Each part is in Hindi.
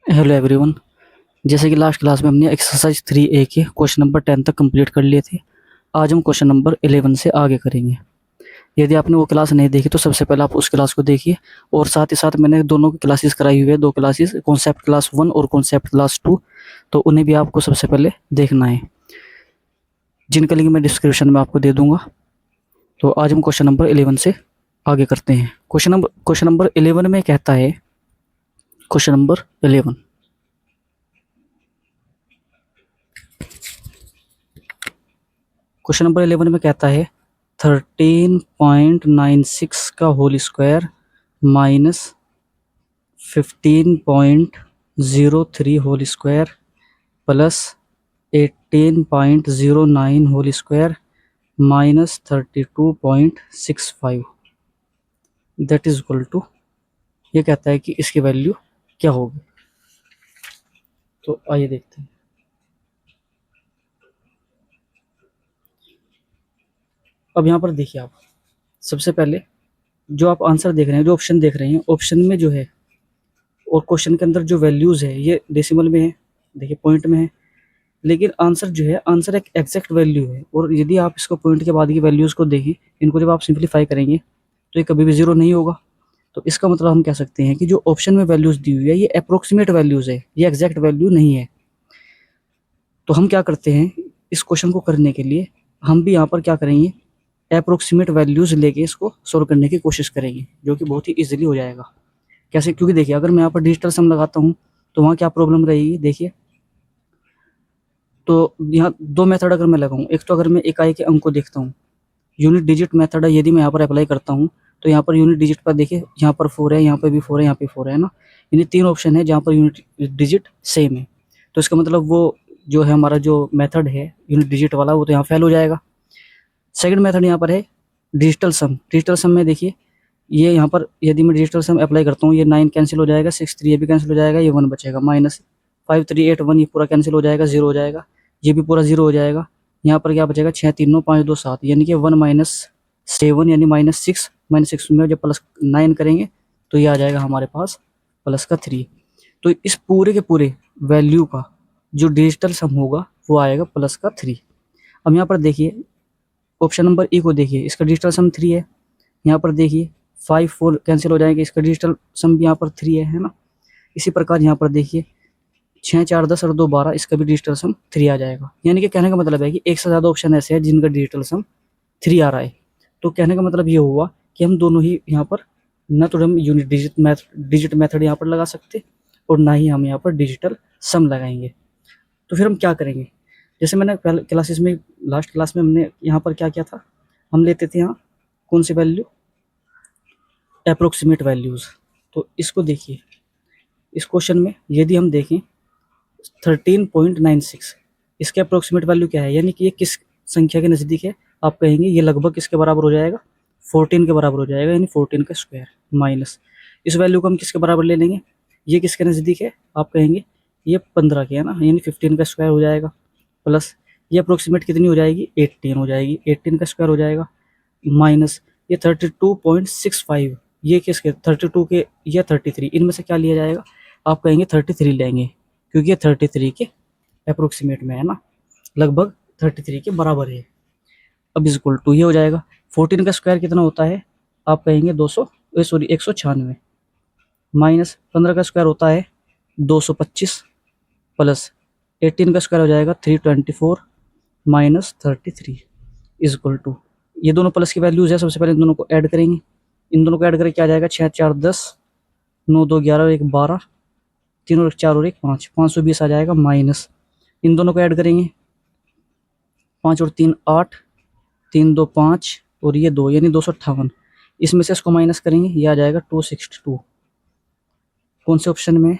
Hello everyone. जैसे कि लास्ट क्लास में हमने एक्सरसाइज 3A के क्वेश्चन नंबर 10 तक कंप्लीट कर लिए थे। आज हम क्वेश्चन नंबर 11 से आगे करेंगे। यदि आपने वो क्लास नहीं देखी तो सबसे पहले आप उस क्लास को देखिए, और साथ ही साथ मैंने दोनों की क्लासेस कराई हुई है, दो क्लासेस, कॉन्सेप्ट क्लास 1 और कॉन्सेप्ट क्लास 2, तो उन्हें भी आपको सबसे पहले देखना है, जिनका लिंक मैं डिस्क्रिप्शन में आपको दे दूंगा। तो आज हम क्वेश्चन नंबर 11 से आगे करते हैं। क्वेश्चन नंबर 11 में कहता है, क्वेश्चन नंबर 11 क्वेश्चन नंबर 11 में कहता है 13.96 का whole square minus 15.03 whole square plus 18.09 whole square minus 32.65 that is equal to, ये कहता है कि इसकी वैल्यू क्या होगी। तो आइए देखते हैं। अब यहाँ पर देखिए, आप सबसे पहले जो आप आंसर देख रहे हैं, जो ऑप्शन देख रहे हैं, ऑप्शन में जो है और क्वेश्चन के अंदर जो वैल्यूज़ है ये डेसिमल में है, देखिए पॉइंट में है, लेकिन आंसर जो है, आंसर एक एग्जैक्ट वैल्यू है। और यदि आप इसको पॉइंट के बाद की वैल्यूज़ को देखें, इनको जब आप सिंप्लीफाई करेंगे तो ये कभी भी ज़ीरो नहीं होगा। तो इसका मतलब हम कह सकते हैं कि जो ऑप्शन में वैल्यूज़ दी हुई है ये अप्रोक्सीमेट वैल्यूज़ है, ये एग्जैक्ट वैल्यू नहीं है। तो हम क्या करते हैं, इस क्वेश्चन को करने के लिए हम भी यहाँ पर क्या करेंगे, अप्रोक्सीमेट वैल्यूज़ लेके इसको सोल्व करने की कोशिश करेंगे, जो कि बहुत ही ईजिली हो जाएगा। कैसे? क्योंकि देखिए, अगर मैं यहाँ पर डिजिटल सम लगाता हूँ तो वहाँ क्या प्रॉब्लम रहेगी, देखिए। तो यहाँ दो मेथड अगर मैं लगाऊँ, एक तो अगर मैं इकाई के अंक को देखता हूँ, यूनिट डिजिट मेथड है, यदि मैं यहाँ पर अप्लाई करता हूँ तो यहाँ पर यूनिट डिजिट पर देखिए, यहाँ पर 4 है, यहाँ पे भी 4 है, यहाँ पे 4 है ना। यानी 3 ऑप्शन है जहाँ पर यूनिट डिजिट सेम है। तो इसका मतलब वो जो है हमारा जो मेथड है यूनिट डिजिट वाला, वो तो यहाँ फेल हो जाएगा। सेकंड मेथड यहाँ पर है डिजिटल सम। डिजिटल सम में देखिए, ये यहाँ पर यदि मैं डिजिटल सम अप्लाई करता हूँ, ये 9 कैंसिल हो जाएगा, 6 3 ये भी कैंसिल हो जाएगा, ये 1 बचेगा, माइनस 5 3 8 1 ये पूरा कैंसिल हो जाएगा, 0 हो जाएगा, ये भी पूरा 0 हो जाएगा। यहाँ पर क्या बचेगा, 6 3 9 5 2 7, यानी कि 1 माइनस 7 यानी -6 में जब प्लस 9 करेंगे तो ये आ जाएगा हमारे पास प्लस का 3। तो इस पूरे के पूरे वैल्यू का जो डिजिटल सम होगा वो आएगा प्लस का 3। अब यहाँ पर देखिए, ऑप्शन नंबर ई को देखिए, इसका डिजिटल सम 3 है। यहाँ पर देखिए 5 4 कैंसिल हो जाएंगे, इसका डिजिटल सम भी यहाँ पर 3 है ना। इसी प्रकार यहाँ पर देखिए 6 4 10 और 2 12, इसका भी डिजिटल सम 3 आ जाएगा। यानी कि कहने का मतलब है कि एक से ज़्यादा ऑप्शन ऐसे हैं जिनका डिजिटल सम 3 आ रहा है। तो कहने का मतलब ये हुआ कि हम दोनों ही यहाँ पर न तो हम यूनिट डिजिट मेथड यहाँ पर लगा सकते और ना ही हम यहाँ पर डिजिटल सम लगाएंगे। तो फिर हम क्या करेंगे, जैसे मैंने पहले क्लासेस में, लास्ट क्लास में हमने यहाँ पर क्या किया था, हम लेते थे यहाँ कौन सी वैल्यू, अप्रोक्सीमेट वैल्यूज़। तो इसको देखिए, इस क्वेश्चन में यदि हम देखें 13.96, इसके अप्रोक्सीमेट वैल्यू क्या है, यानी कि ये किस संख्या के नज़दीक है। आप कहेंगे ये लगभग किसके बराबर हो जाएगा, 14 के बराबर हो जाएगा, यानी 14 का स्क्वायर माइनस इस वैल्यू को हम किसके बराबर ले लेंगे, ये किसके नज़दीक है, आप कहेंगे ये 15 के है ना, यानी 15 का स्क्वायर हो जाएगा, प्लस ये अप्रोक्सीमेट कितनी हो जाएगी, 18 हो जाएगी, 18 का स्क्वायर हो जाएगा, माइनस ये 32.65, ये किसके 32 के या 33, इनमें से क्या लिया जाएगा, आप कहेंगे 33 लेंगे, क्योंकि ये 33 के अप्रोक्सीमेट में है ना, लगभग 33 के बराबर है। अब इक्वल टू ये हो जाएगा, 14 का स्क्वायर कितना होता है, आप कहेंगे 196, माइनस 15 का स्क्वायर होता है 225, प्लस 18 का स्क्वायर हो जाएगा 324, माइनस 33 इक्वल टू, ये दोनों प्लस की वैल्यूज है, सबसे पहले इन दोनों को ऐड करेंगे। इन दोनों को ऐड करके क्या आ जाएगा, 6 4 10, 9 2 11 और 1 12, 3 और 4 और 1 5, 520 आ जाएगा, माइनस इन दोनों को ऐड करेंगे, 5 और 3 8, 3 2 5 और ये 2, यानी 258। इसमें से इसको माइनस करेंगे, ये आ जाएगा 262। कौन से ऑप्शन में,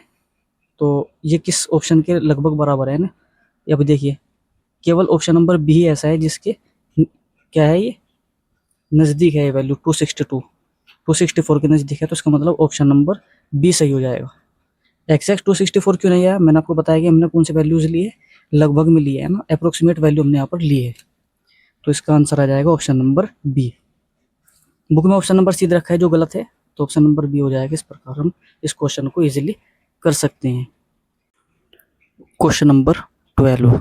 तो ये किस ऑप्शन के लगभग बराबर है ना। अब देखिए, केवल ऑप्शन नंबर बी ऐसा है जिसके क्या है, ये नज़दीक है, ये वैल्यू 264 के नज़दीक है, तो इसका मतलब ऑप्शन नंबर बी सही हो जाएगा। एक्जैक्ट 264 क्यों नहीं आया, मैंने आपको बताया कि हमने कौन से वैल्यूज़ लिए, लगभग में लिए है ना, अप्रोक्सीमेट वैल्यू हमने यहाँ पर ली है। तो इसका आंसर आ जाएगा ऑप्शन नंबर बी। बुक में ऑप्शन नंबर सी रखा है जो गलत है, तो ऑप्शन नंबर बी हो जाएगा। इस प्रकार हम इस क्वेश्चन को ईजिली कर सकते हैं। Question number 12।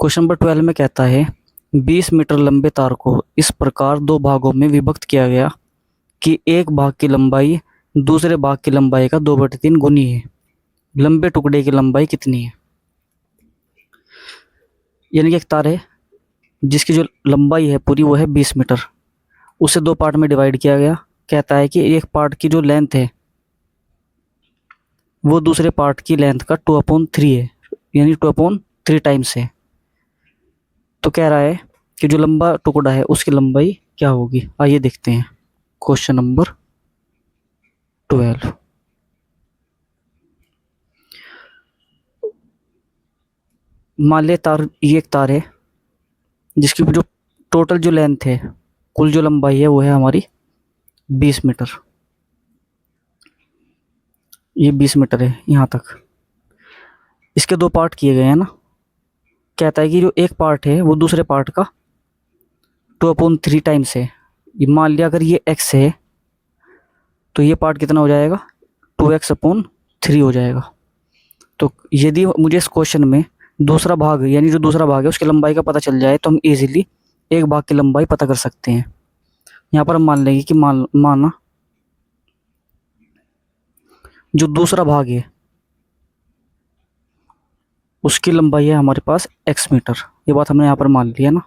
क्वेश्चन नंबर 12 में कहता है 20 मीटर लंबे तार को इस प्रकार दो भागों में विभक्त किया गया कि एक भाग की लंबाई दूसरे भाग की लंबाई का 2/3 गुनी है। लंबे टुकड़े की लंबाई कितनी है? यानी कि एक तार है जिसकी जो लंबाई है पूरी वो है 20 मीटर, उसे दो पार्ट में डिवाइड किया गया। कहता है कि एक पार्ट की जो लेंथ है वो दूसरे पार्ट की लेंथ का 2/3 है, यानी 2/3 टाइम्स है। तो कह रहा है कि जो लंबा टुकड़ा है उसकी लंबाई क्या होगी। आइए देखते हैं क्वेश्चन नंबर 12। मान ले तार, ये एक तार है जिसकी जो टोटल जो लेंथ है, कुल जो लंबाई है वो है हमारी 20 मीटर। ये 20 मीटर है यहाँ तक। इसके दो पार्ट किए गए हैं ना। कहता है कि जो एक पार्ट है वो दूसरे पार्ट का 2/3 टाइम्स है। ये मान लिया अगर ये x है तो ये पार्ट कितना हो जाएगा, 2x/3 हो जाएगा। तो यदि मुझे इस क्वेश्चन में दूसरा भाग, यानी जो दूसरा भाग है उसकी लंबाई का पता चल जाए तो हम इजीली एक भाग की लंबाई पता कर सकते हैं। यहाँ पर हम मान लेंगे कि माना जो दूसरा भाग है उसकी लंबाई है हमारे पास x मीटर। ये बात हमने यहाँ पर मान ली है ना।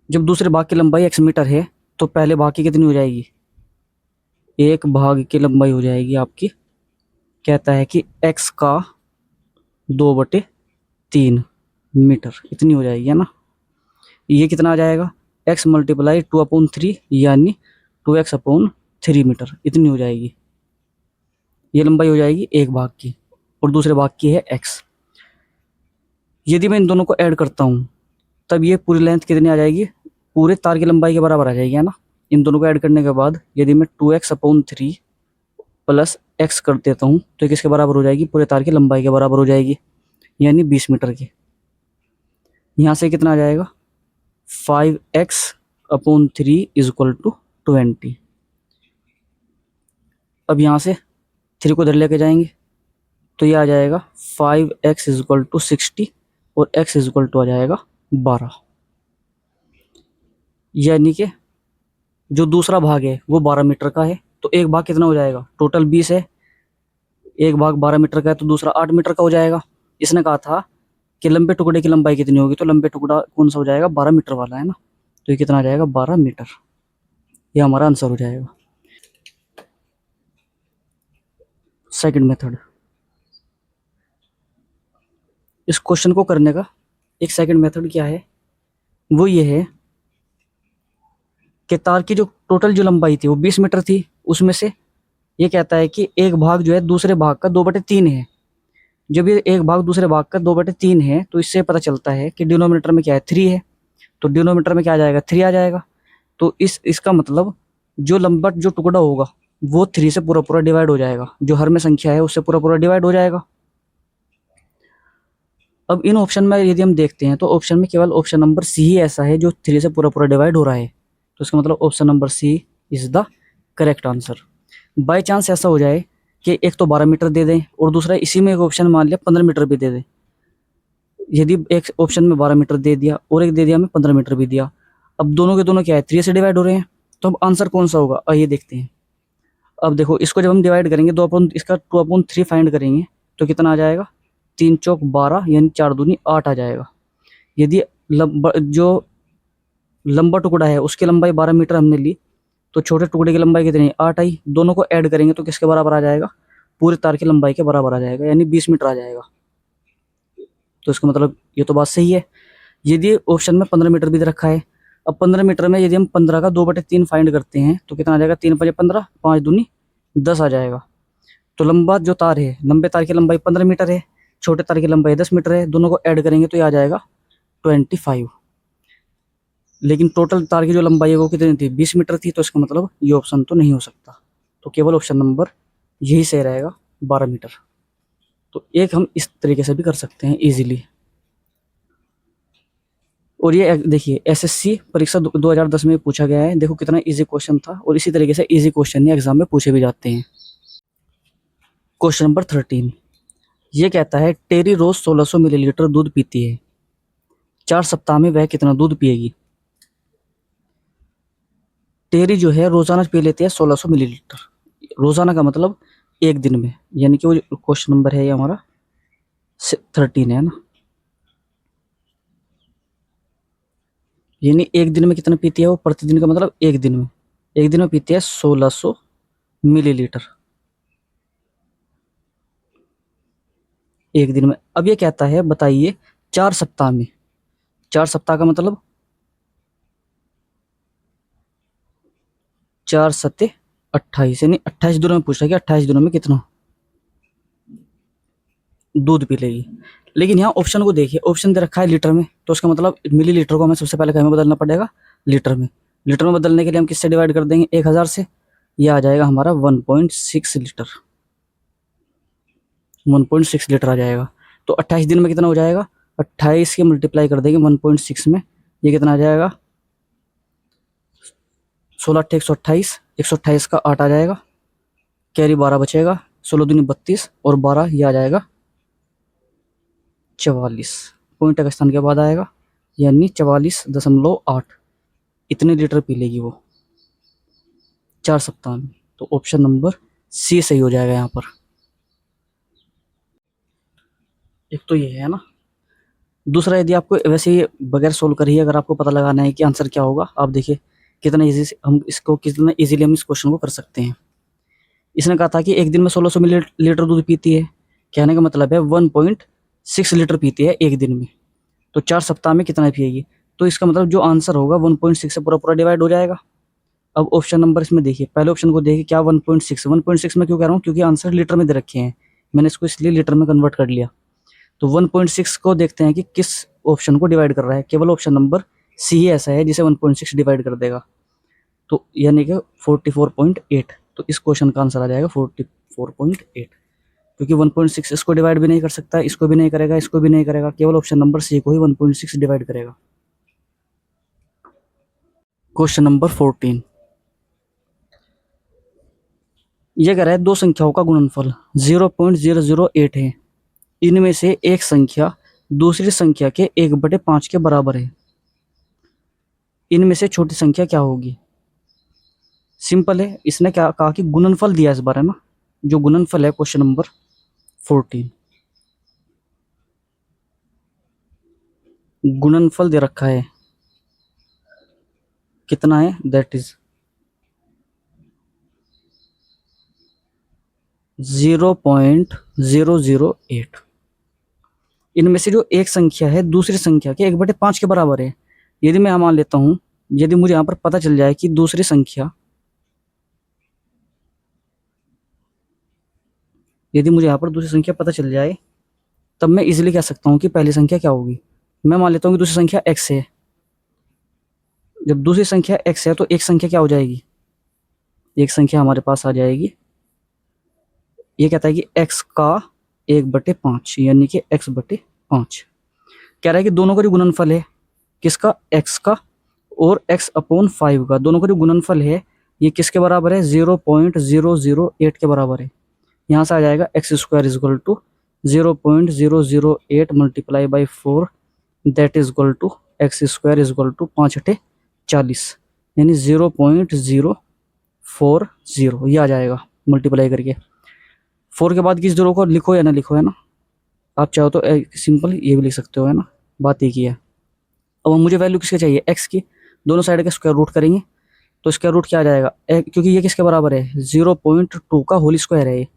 जब दूसरे भाग की लंबाई x मीटर है तो पहले भाग की कितनी हो जाएगी, एक भाग की लंबाई हो जाएगी आपकी, कहता है कि x का 2/3 मीटर इतनी हो जाएगी है ना। ये कितना आ जाएगा, x मल्टीप्लाई 2/3 यानी 2x/3 मीटर इतनी हो जाएगी। ये लंबाई हो जाएगी एक भाग की और दूसरे भाग की है x। यदि मैं इन दोनों को ऐड करता हूँ तब ये पूरी लेंथ कितनी आ जाएगी, पूरे तार की लंबाई के बराबर आ जाएगी है ना। इन दोनों को ऐड करने के बाद यदि मैं 2x/3 प्लस x कर देता हूँ तो किसके बराबर हो जाएगी, पूरे तार की लंबाई के बराबर हो जाएगी, यानी 20 मीटर की। यहाँ से कितना आ जाएगा, 5x/3 = 20। अब यहाँ से 3 को इधर लेके जाएंगे तो ये आ जाएगा 5x = 60 और x = आ जाएगा 12। यानी कि जो दूसरा भाग है वो 12 मीटर का है। तो एक भाग कितना हो जाएगा, टोटल 20 है, एक भाग 12 मीटर का है तो दूसरा 8 मीटर का हो जाएगा। इसने कहा था कि लंबे टुकड़े की लंबाई कितनी होगी, तो लंबे टुकड़ा कौन सा हो जाएगा, 12 मीटर वाला है ना। तो ये कितना आ जाएगा, 12 मीटर। ये हमारा आंसर हो जाएगा। Second method. इस क्वेश्चन को करने का एक सेकंड मेथड क्या है, वो ये है कि तार की जो टोटल जो लंबाई थी वो 20 मीटर थी, उसमें से ये कहता है कि एक भाग जो है दूसरे भाग का 2/3 है। जब ये एक भाग दूसरे भाग का 2/3 है तो इससे पता चलता है कि डिनोमिनेटर में क्या है, 3 है। तो डिनोमिनेटर में क्या आ जाएगा, 3 आ जाएगा। तो इसका मतलब जो लंबा जो टुकड़ा होगा वो 3 से पूरा पूरा डिवाइड हो जाएगा, जो हर में संख्या है उससे पूरा पूरा डिवाइड हो जाएगा। अब इन ऑप्शन में यदि हम देखते हैं तो ऑप्शन में केवल ऑप्शन नंबर सी ही ऐसा है जो 3 से पूरा पूरा डिवाइड हो रहा है। तो इसका मतलब option number C is the correct answer. By chance ऐसा हो जाए कि एक तो 12 मीटर दे दें और दूसरा इसी में एक ऑप्शन मान लिया 15 मीटर भी दे दें। यदि एक ऑप्शन में 12 मीटर दे दिया और एक दे दिया हमें 15 मीटर भी दिया, अब दोनों के दोनों क्या है, 3 से डिवाइड हो रहे हैं, तो अब आंसर कौन सा होगा, आइए देखते हैं। अब देखो इसको जब हम डिवाइड करेंगे इसका 2/3 फाइंड करेंगे तो कितना आ जाएगा, 3 चौक 12 यानी 4 दूनी 8 आ जाएगा। यदि जो लंबा टुकड़ा है उसकी लंबाई 12 मीटर हमने ली तो छोटे टुकड़े की लंबाई कितनी, 8 आई। दोनों को ऐड करेंगे तो किसके बराबर आ जाएगा, पूरे तार की लंबाई के बराबर आ जाएगा, यानी 20 मीटर आ जाएगा। तो इसका मतलब ये तो बात सही है। यदि ऑप्शन में 15 मीटर भी दे रखा है, अब 15 मीटर में यदि हम 15 का 2/3 फाइंड करते हैं तो कितना आ जाएगा, 3 × 15 5 दूनी 10 आ जाएगा। तो लंबा जो तार है, लंबे तार की लंबाई 15 मीटर है, छोटे तार की लंबाई 10 मीटर है, दोनों को ऐड करेंगे तो ये आ जाएगा 25। लेकिन टोटल तार की जो लंबाई है वो कितनी थी, 20 मीटर थी। तो इसका मतलब ये ऑप्शन तो नहीं हो सकता, तो केवल ऑप्शन नंबर यही सही रहेगा, 12 मीटर। तो एक हम इस तरीके से भी कर सकते हैं इजीली। और ये देखिए एसएससी परीक्षा 2010 में पूछा गया है, देखो कितना इजी क्वेश्चन था, और इसी तरीके से इजी क्वेश्चन एग्जाम में पूछे भी जाते हैं। क्वेश्चन नंबर 13 ये कहता है टेरी रोज 1600 मिलीलीटर दूध पीती है, 4 सप्ताह में वह कितना दूध पिएगी। टेरी जो है रोजाना पी लेती है 1600 मिलीलीटर, रोजाना का मतलब एक दिन में, यानी कि वो क्वेश्चन नंबर है ये हमारा 13 है ना, यानी एक दिन में कितना पीती है वो, प्रतिदिन का मतलब एक दिन में, एक दिन में पीती है 1600 मिलीलीटर एक दिन में। अब ये कहता है बताइए 4 सप्ताह में, 4 सप्ताह का मतलब 4 सत्ते 28, यानी 28 दिनों में पूछ रहा है कि 28 दिनों में कितना दूध पी लेगी। लेकिन यहाँ ऑप्शन को देखिए, ऑप्शन दे रखा है लीटर में, तो उसका मतलब मिलीलीटर को हमें सबसे पहले हमें बदलना पड़ेगा लीटर में। लीटर में बदलने के लिए हम किससे डिवाइड कर देंगे, 1000 से। यह आ जाएगा हमारा 1.6 लीटर, 1.6 लीटर आ जाएगा। तो 28 दिन में कितना हो जाएगा, 28 के मल्टीप्लाई कर देंगे 1.6 में, ये कितना आ जाएगा 16 128, 128 का 8 आ जाएगा, कैरी 12 बचेगा, 16 दूनी 32 और 12 ये आ जाएगा 44, पॉइंट का स्थान के बाद आएगा, यानी 44.8 इतने लीटर पी लेगी वो 4 सप्ताह में। तो ऑप्शन नंबर सी सही हो जाएगा यहाँ पर। एक तो ये है ना। दूसरा, यदि आपको वैसे ही बगैर सोल्व कर ही अगर आपको पता लगाना है कि आंसर क्या होगा, आप देखिए कितना इजी हम इसको, कितना इजीली हम इस क्वेश्चन को कर सकते हैं। इसने कहा था कि एक दिन में 1600 मिलीलीटर दूध पीती है, कहने का मतलब है 1.6 लीटर पीती है एक दिन में, तो 4 सप्ताह में कितना पिएगी। तो इसका मतलब जो आंसर होगा 1.6 से पूरा पूरा डिवाइड हो जाएगा। अब ऑप्शन नंबर इसमें देखिए, पहले ऑप्शन को देखिए क्या 1.6 में क्यों कह रहा हूँ, क्योंकि आंसर लीटर में दे रखे हैं, मैंने इसको इसलिए लीटर में कन्वर्ट कर लिया। तो 1.6 को देखते हैं कि किस ऑप्शन को डिवाइड कर रहा है, केवल ऑप्शन नंबर सी ही ऐसा है जिसे 1.6 डिवाइड कर देगा, तो यानी कि 44.8। तो इस क्वेश्चन का आंसर आ जाएगा 44.8, क्योंकि 1.6 इसको डिवाइड भी नहीं कर सकता, इसको भी नहीं करेगा, इसको भी नहीं करेगा, केवल ऑप्शन नंबर सी को ही 1.6 डिवाइड करेगा। क्वेश्चन नंबर 14 ये कह रहा है दो संख्याओं का गुणनफल 0.008 है, इनमें से एक संख्या दूसरी संख्या के 1/5 के बराबर है, इनमें से छोटी संख्या क्या होगी। सिंपल है, इसने क्या कहा कि गुणनफल दिया इस बार है ना, जो गुणनफल है क्वेश्चन नंबर 14, गुणनफल दे रखा है कितना है, दैट इज 0.008। इनमें से जो एक संख्या है दूसरी संख्या के 1/5 के बराबर है। यदि मैं मान लेता हूं, यदि मुझे यहां पर पता चल जाए कि दूसरी संख्या, यदि मुझे यहाँ पर दूसरी संख्या पता चल जाए, तब मैं इजीली कह सकता हूँ कि पहली संख्या क्या होगी। मैं मान लेता हूँ कि दूसरी संख्या x है, जब दूसरी संख्या x है तो एक संख्या क्या हो जाएगी, एक संख्या हमारे पास आ जाएगी, ये कहता है कि x का 1/5, यानी कि x/5। कह रहा है कि दोनों का जो गुणनफल है, किसका, x का और x/5 का, दोनों का जो गुणनफल है ये किसके बराबर है, 0.008 के बराबर है। यहाँ से आ जाएगा x² is equal to 0.008 multiply by 4, that is equal to x² is equal to 5×8 = 40, यानी 0.040 ये आ जाएगा मल्टीप्लाई करके। 4 के बाद किस जीरो को लिखो या ना लिखो, है ना, आप चाहो तो सिंपल ये भी लिख सकते हो, है ना, बात एक ही है। अब मुझे वैल्यू किसके चाहिए, x की, दोनों साइड का स्क्वायर रूट करेंगे, तो स्क्वायर रूट क्या आ जाएगा, क्योंकि ये किसके बराबर है, 0.2 का होल स्क्वायर है ये,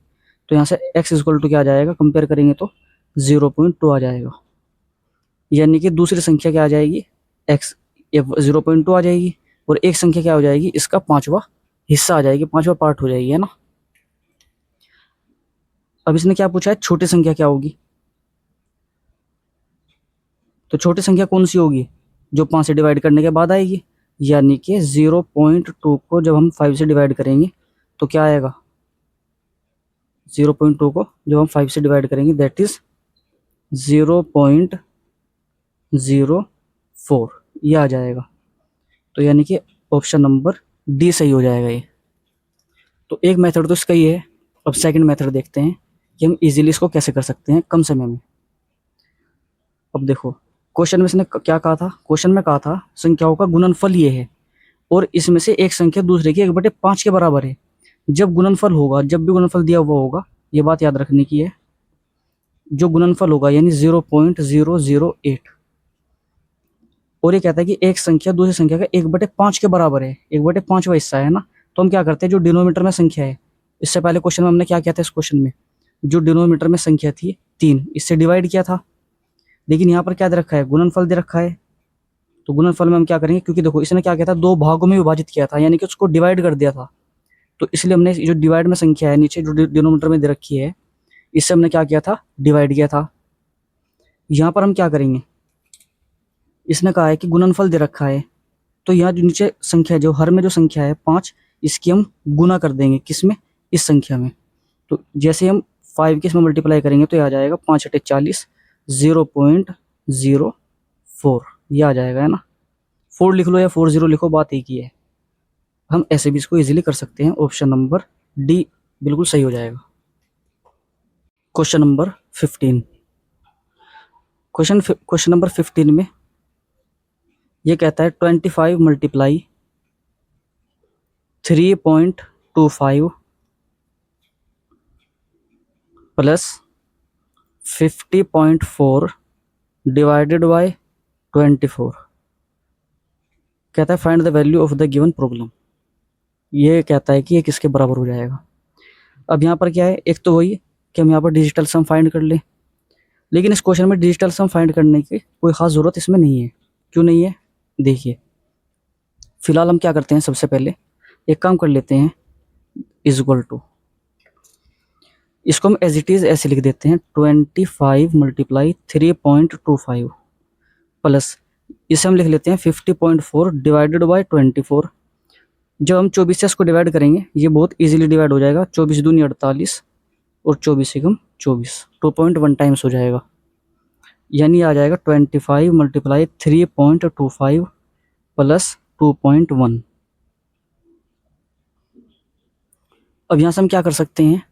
तो यहाँ से x इक्वल टू क्या आ जाएगा, कंपेयर करेंगे तो 0.2 आ जाएगा, यानी कि दूसरी संख्या क्या आ जाएगी, x 0.2 आ जाएगी, और एक संख्या क्या हो जाएगी, इसका 5वां हिस्सा आ जाएगी, 5वां पार्ट हो जाएगी, है ना। अब इसने क्या पूछा है, छोटी संख्या क्या होगी, तो छोटी संख्या कौन सी होगी, जो 5 से डिवाइड करने के बाद आएगी, यानी कि 0.2 को जब हम 5 से डिवाइड करेंगे तो क्या आएगा, 0.2 को जब हम 5 से डिवाइड करेंगे दैट इज 0.04 ये आ जाएगा। तो यानी कि ऑप्शन नंबर डी सही हो जाएगा ये। तो एक मेथड तो इसका ही है। अब सेकंड मेथड देखते हैं कि हम इजीली इसको कैसे कर सकते हैं कम समय में। अब देखो क्वेश्चन में इसने क्या कहा था, क्वेश्चन में कहा था संख्याओं का गुणनफल ये है और इसमें से एक संख्या दूसरे की 1/5 के बराबर है। जब गुणनफल होगा, जब भी गुणनफल दिया हुआ होगा, ये बात याद रखने की है, जो गुणनफल होगा यानी 0.008, और ये कहता है कि एक संख्या दूसरी संख्या का 1/5 के बराबर है, 1/5वां हिस्सा है ना। तो हम क्या करते हैं, जो डिनोमीटर में संख्या है, इससे पहले क्वेश्चन में हमने क्या किया था, इस क्वेश्चन में जो डिनोमीटर में संख्या थी 3, इससे डिवाइड किया था। लेकिन यहाँ पर क्या दे रखा है, गुणनफल दे रखा है। तो गुणनफल में हम क्या करेंगे, क्योंकि देखो इसने क्या किया था, 2 भागों में विभाजित किया था, यानी कि उसको डिवाइड कर दिया था। तो इसलिए हमने जो डिवाइड में संख्या है नीचे जो डिनोमीटर में दे रखी है, इससे हमने क्या किया था, डिवाइड किया था। यहाँ पर हम क्या करेंगे, इसने कहा है कि गुणनफल दे रखा है, तो यहाँ जो नीचे संख्या, जो हर में जो संख्या है 5, इसकी हम गुना कर देंगे किसमें, इस संख्या में। तो जैसे हम 5 के इसमें मल्टीप्लाई करेंगे तो ये आ जाएगा 5 × 40, 0.04, ये आ जाएगा, है ना। 4 लिख लो या 40 लिखो, बात एक ही है। हम ऐसे भी इसको इजीली कर सकते हैं। ऑप्शन नंबर डी बिल्कुल सही हो जाएगा। क्वेश्चन नंबर 15, क्वेश्चन नंबर 15 में ये कहता है 25 × 3.25 प्लस 50.4 डिवाइडेड बाय 24, कहता है find the value of the given problem. ये कहता है कि ये किसके बराबर हो जाएगा। अब यहाँ पर क्या है, एक तो वही कि हम यहाँ पर डिजिटल सम फाइंड कर लें, लेकिन इस क्वेश्चन में डिजिटल सम फाइंड करने की कोई ख़ास ज़रूरत इसमें नहीं है। क्यों नहीं है, देखिए फिलहाल हम क्या करते हैं, सबसे पहले एक काम कर लेते हैं, इज इक्वल टू, इसको हम एज इट इज़ ऐसे लिख देते हैं, 25 × 3.25 प्लस इसे हम लिख लेते हैं 50.4 डिवाइडेड बाय 24। जब हम 24 से इसको डिवाइड करेंगे, ये बहुत इजीली डिवाइड हो जाएगा, 24 दूनी 48 और 24 एकम 24, 2.1 टाइम्स हो जाएगा, यानी आ जाएगा 25 × 3.25 प्लस 2.1। अब यहाँ से हम क्या कर सकते हैं,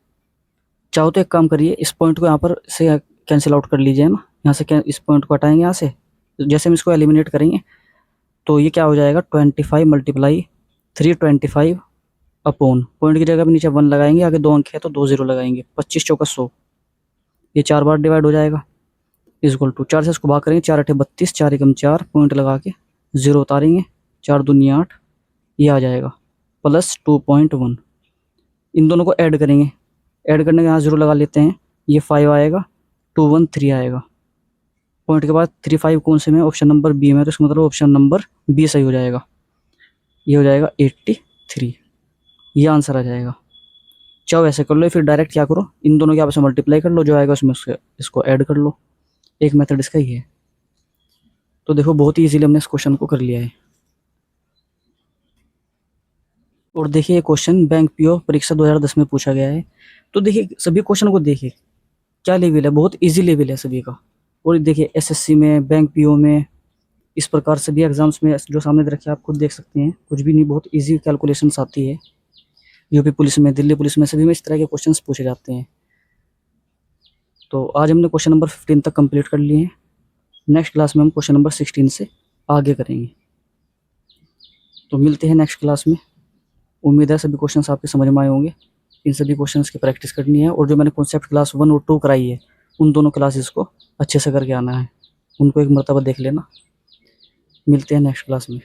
चाहो तो एक काम करिए, इस पॉइंट को यहाँ पर से कैंसिल आउट कर लीजिए ना, यहाँ से क्या इस पॉइंट को हटाएंगे यहाँ से, जैसे हम इसको एलिमिनेट करेंगे तो ये क्या हो जाएगा, 25 × 325 अपॉन, पॉइंट की जगह पे नीचे 1 लगाएंगे, आगे 2 अंक है तो 2 0 लगाएंगे, 25 चौका 100, ये 4 बार डिवाइड हो जाएगा, इज इक्वल टू 4 से इसको भाग करेंगे, 4 × 8 = 32, 4 एकम 4, पॉइंट लगा के 0 उतारेंगे, 4 दूनी 8, ये आ जाएगा प्लस 2.1। इन दोनों को ऐड करेंगे, ऐड करने के यहाँ 0 लगा लेते हैं, ये 5 आएगा, 213 आएगा, पॉइंट के बाद 35 कौन से में, ऑप्शन नंबर बी में, तो इसका मतलब ऑप्शन नंबर बी सही हो जाएगा, ये हो जाएगा 83, ये आंसर आ जाएगा। चाहो ऐसे कर लो, फिर डायरेक्ट क्या करो, इन दोनों के आपस में मल्टीप्लाई कर लो, जो आएगा उसमें इसको ऐड कर लो, एक मेथड इसका ही है। तो देखो बहुत ही इजीली हमने इस क्वेश्चन को कर लिया है। और देखिए ये क्वेश्चन बैंक पीओ परीक्षा 2010 में पूछा गया है। तो देखिए सभी क्वेश्चन को देखिए क्या लेवल है, बहुत इजी लेवल है सभी का। और देखिए एसएससी में, बैंक पीओ में, इस प्रकार सभी एग्जाम्स में जो सामने रखे आप खुद देख सकते हैं, कुछ भी नहीं, बहुत इजी कैलकुलेशंस आती है। यूपी पुलिस में, दिल्ली पुलिस में, सभी में इस तरह के क्वेश्चंस पूछे जाते हैं। तो आज हमने क्वेश्चन नंबर 15 तक कंप्लीट कर लिए हैं। नेक्स्ट क्लास में हम क्वेश्चन नंबर 16 से आगे करेंगे। तो मिलते हैं नेक्स्ट क्लास में। उम्मीद है सभी क्वेश्चंस आपके समझ में आए होंगे। इन सभी क्वेश्चंस की प्रैक्टिस करनी है, और जो मैंने कॉन्सेप्ट क्लास 1 और 2 कराई है, उन दोनों क्लासेस को अच्छे से करके आना है, उनको एक मरतबा देख लेना। मिलते हैं नेक्स्ट क्लास में।